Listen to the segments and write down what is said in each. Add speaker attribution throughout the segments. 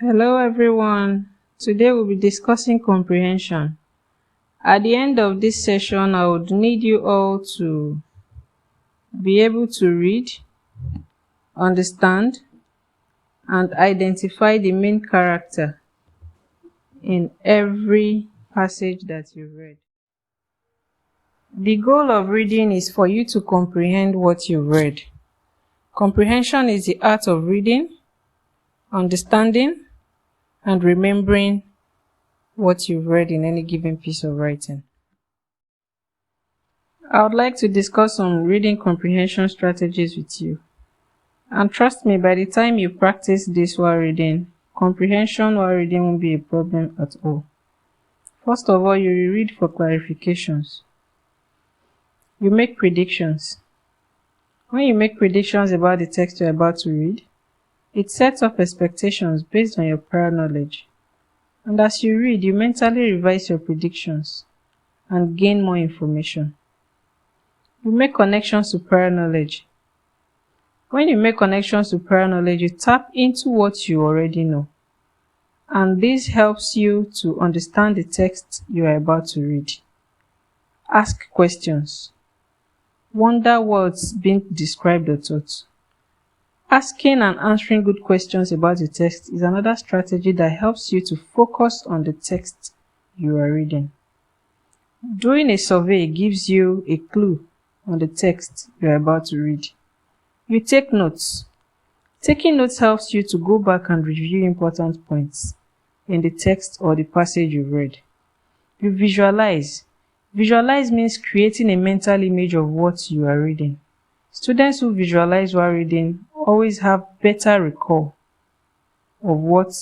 Speaker 1: Hello everyone. Today we'll be discussing comprehension. At the end of this session, I would need you all to be able to read, understand, and identify the main character in every passage that you've read. The goal of reading is for you to comprehend what you've read. Comprehension is the art of reading, understanding, and remembering what you've read in any given piece of writing. I would like to discuss some reading comprehension strategies with you. And trust me, by the time you practice this while reading, comprehension while reading won't be a problem at all. First of all, you reread for clarifications. You make predictions. When you make predictions about the text you're about to read, it sets up expectations based on your prior knowledge. And as you read, you mentally revise your predictions and gain more information. You make connections to prior knowledge. When you make connections to prior knowledge, you tap into what you already know. And this helps you to understand the text you are about to read. Ask questions. Wonder what's being described or taught. Asking and answering good questions about the text is another strategy that helps you to focus on the text you are reading. Doing a survey gives you a clue on the text you are about to read. You take notes. Taking notes helps you to go back and review important points in the text or the passage you've read. You visualize. Visualize means creating a mental image of what you are reading. Students who visualize while reading always have better recall of what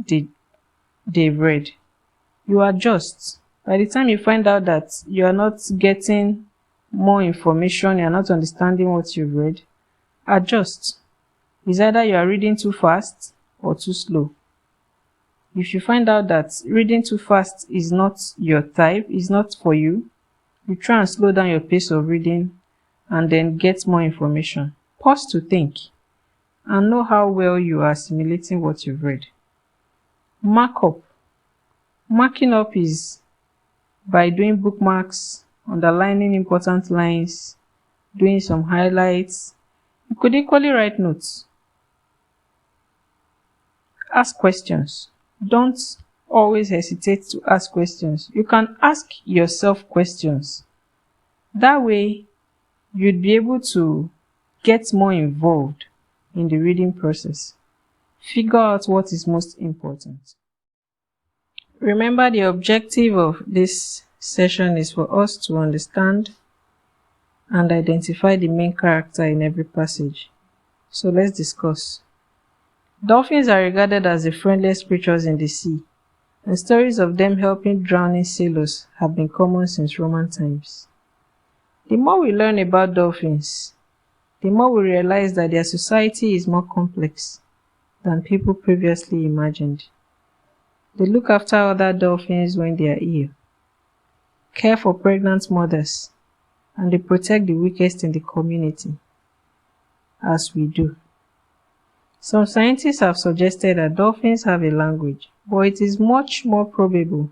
Speaker 1: they've read. You adjust. By the time you find out that you are not getting more information, you are not understanding what you've read, adjust. It's either you are reading too fast or too slow. If you find out that reading too fast is not your type, is not for you, you try and slow down your pace of reading and then get more information. Pause to think and know how well you are assimilating what you've read. Mark up. Marking up is by doing bookmarks, underlining important lines, doing some highlights. You could equally write notes. Ask questions. Don't always hesitate to ask questions. You can ask yourself questions. That way, you'd be able to get more involved in the reading process. Figure out what is most important. Remember, the objective of this session is for us to understand and identify the main character in every passage. So let's discuss. Dolphins are regarded as the friendliest creatures in the sea, and stories of them helping drowning sailors have been common since Roman times. The more we learn about dolphins, the more we realize that their society is more complex than people previously imagined. They look after other dolphins when they are ill, care for pregnant mothers, and they protect the weakest in the community, as we do. Some scientists have suggested that dolphins have a language, but it is much more probable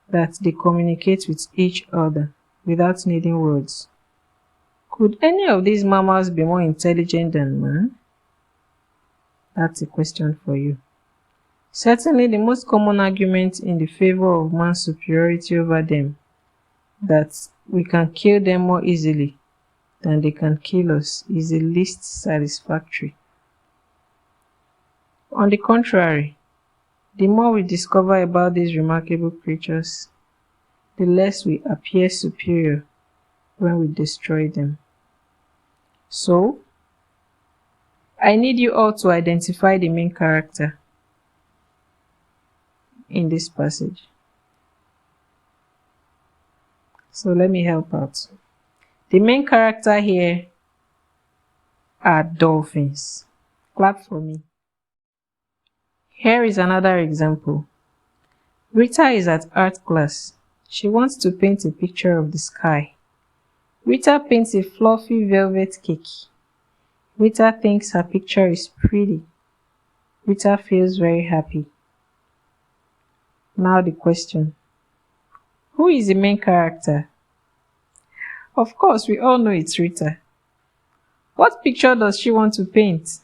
Speaker 1: that they communicate with each other without needing words. Could any of these mammals be more intelligent than man? That's a question for you. Certainly, the most common argument in the favor of man's superiority over them, that we can kill them more easily than they can kill us, is the least satisfactory. On the contrary, the more we discover about these remarkable creatures, the less we appear superior when we destroy them. So, I need you all to identify the main character in this passage. So let me help out. The main character here are dolphins. Clap for me. Here is another example. Rita is at art class. She wants to paint a picture of the sky. Rita paints a fluffy velvet cake. Rita thinks her picture is pretty. Rita feels very happy. Now the question. Who is the main character? Of course, we all know it's Rita. What picture does she want to paint?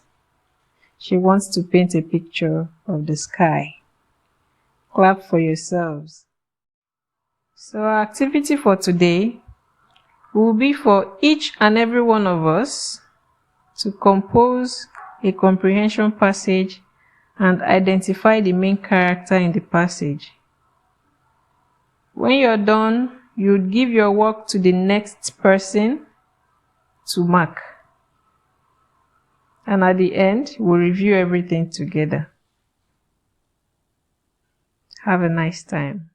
Speaker 1: She wants to paint a picture of the sky. Clap for yourselves. So our activity for today will be for each and every one of us to compose a comprehension passage and identify the main character in the passage. When you're done, you would give your work to the next person to mark. And at the end, we'll review everything together. Have a nice time.